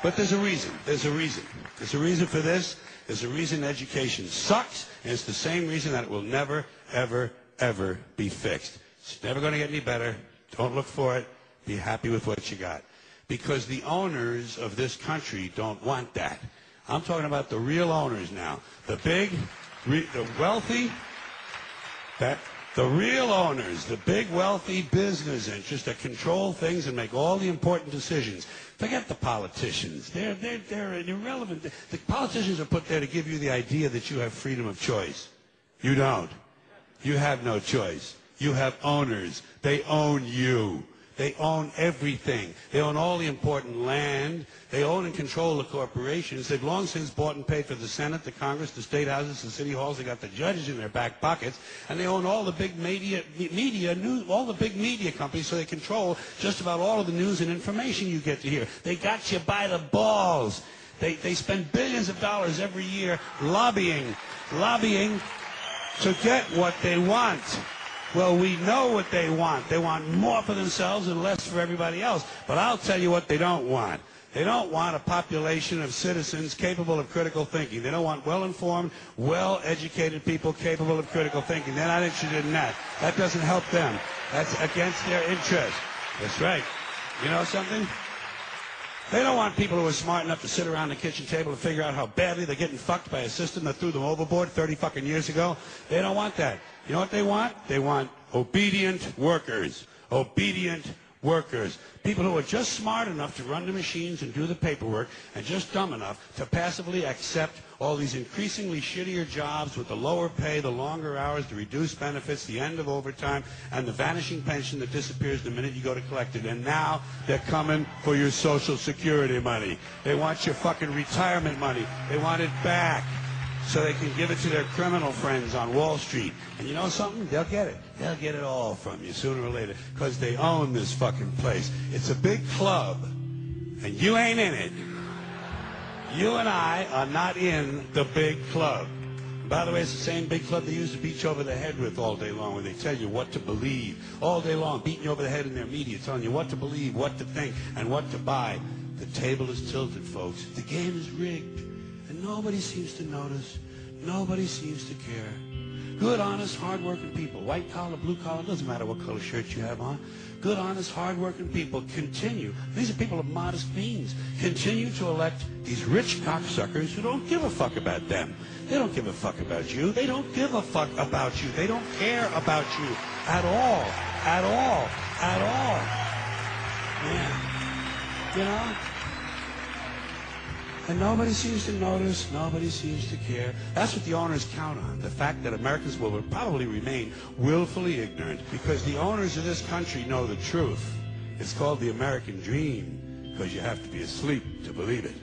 But there's a reason. There's a reason. There's a reason for this. There's a reason education sucks, and it's the same reason that it will never, ever, ever be fixed. It's never going to get any better. Don't look for it. Be happy with what you got. Because the owners of this country don't want that. I'm talking about the real owners now. The big, the wealthy, the real owners, the big wealthy business interests that control things and make all the important decisions. Forget the politicians. They're irrelevant. The politicians are put there to give you the idea that you have freedom of choice. You don't. You have no choice. You have owners. They own you. They own everything. They own all the important land. They own and control the corporations. They've long since bought and paid for the Senate, the Congress, the state houses, the city halls. They got the judges in their back pockets, and they own all the big all the big media companies. So they control just about all of the news and information you get to hear. They got you by the balls. They spend billions of dollars every year lobbying to get what they want. Well, we know what they want. They want more for themselves and less for everybody else. But I'll tell you what they don't want. They don't want a population of citizens capable of critical thinking. They don't want well-informed, well-educated people capable of critical thinking. They're not interested in that. That doesn't help them. That's against their interest. That's right. You know something? They don't want people who are smart enough to sit around the kitchen table and figure out how badly they're getting fucked by a system that threw them overboard 30 fucking years ago. They don't want that. You know what they want? They want obedient workers. Obedient workers. People who are just smart enough to run the machines and do the paperwork and just dumb enough to passively accept all these increasingly shittier jobs with the lower pay, the longer hours, the reduced benefits, the end of overtime, and the vanishing pension that disappears the minute you go to collect it. And now they're coming for your Social Security money. They want your fucking retirement money. They want it back so they can give it to their criminal friends on Wall Street. And you know something? They'll get it. They'll get it all from you sooner or later because they own this fucking place. It's a big club, and you ain't in it. You and I are not in the big club. By the way, it's the same big club they used to beat you over the head with all day long, where they tell you what to believe all day long, beating you over the head in their media, telling you what to believe, what to think, and what to buy. The table is tilted, folks. The game is rigged, and nobody seems to notice. Nobody seems to care. Good, honest, hard-working people, white collar, blue collar, doesn't matter what color shirt you have on. Good, honest, hard-working people continue. These are people of modest means. Continue to elect these rich cocksuckers who don't give a fuck about them. They don't give a fuck about you. They don't give a fuck about you. They don't care about you at all. At all. At all. Yeah. You know? And nobody seems to notice, nobody seems to care. That's what the owners count on, the fact that Americans will probably remain willfully ignorant because the owners of this country know the truth. It's called the American dream because you have to be asleep to believe it.